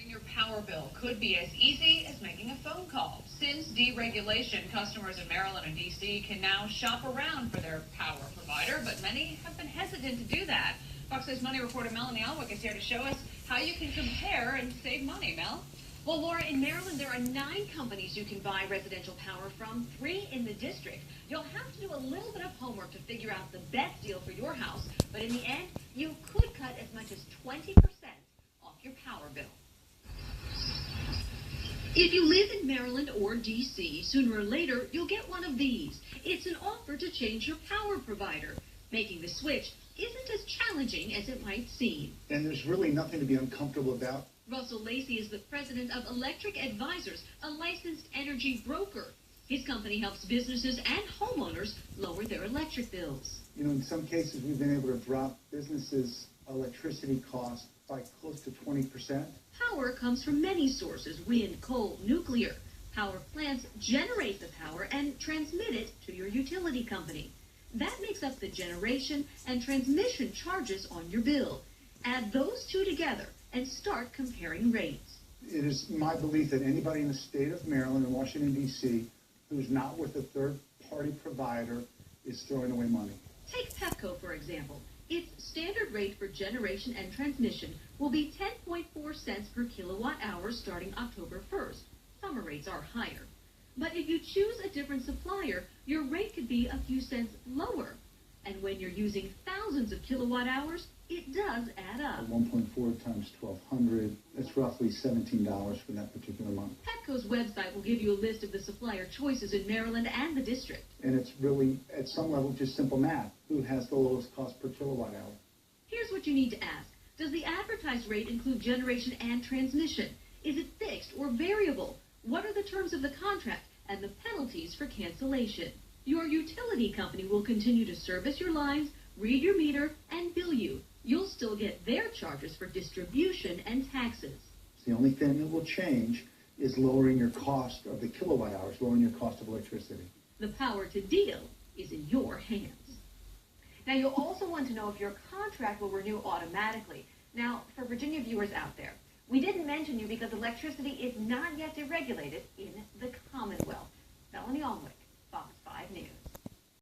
Lowering your power bill could be as easy as making a phone call. Since deregulation, customers in Maryland and D.C. can now shop around for their power provider, but many have been hesitant to do that. Fox News Money reporter Melanie Alwick is here to show us how you can compare and save money. Mel? Well, Laura, in Maryland, there are 9 companies you can buy residential power from, 3 in the district. You'll have to do a little bit of homework to figure out the best deal for your house, but in the end, you could cut as much as 20% off your power bill. If you live in Maryland or D.C., sooner or later, you'll get one of these. It's an offer to change your power provider. Making the switch isn't as challenging as it might seem. And there's really nothing to be uncomfortable about. Russell Lacey is the president of Electric Advisors, a licensed energy broker. His company helps businesses and homeowners lower their electric bills. You know, in some cases, we've been able to drop businesses' electricity costs by close to 20%. Power comes from many sources: wind, coal, nuclear. Power plants generate the power and transmit it to your utility company. That makes up the generation and transmission charges on your bill. Add those two together and start comparing rates. It is my belief that anybody in the state of Maryland and Washington, D.C., who's not with a third-party provider is throwing away money. Take Pepco, for example. Its standard rate for generation and transmission will be 10.4 cents per kilowatt hour starting October 1st. Summer rates are higher. But if you choose a different supplier, your rate could be a few cents lower. And when you're using thousands of kilowatt hours, it does add up. 1.4 times 1,200, that's roughly $17 for that particular month. Petco's website will give you a list of the supplier choices in Maryland and the district. And it's really, at some level, just simple math. Who has the lowest cost per kilowatt hour? Here's what you need to ask. Does the advertised rate include generation and transmission? Is it fixed or variable? What are the terms of the contract and the penalties for cancellation? Your utility company will continue to service your lines, read your meter, and bill you. You'll still get their charges for distribution and taxes. The only thing that will change is lowering your cost of the kilowatt hours, lowering your cost of electricity. The power to deal is in your hands. Now, you'll also want to know if your contract will renew automatically. Now, for Virginia viewers out there, we didn't mention you because electricity is not yet deregulated in the Commonwealth. Melanie Alwick, Fox 5 News.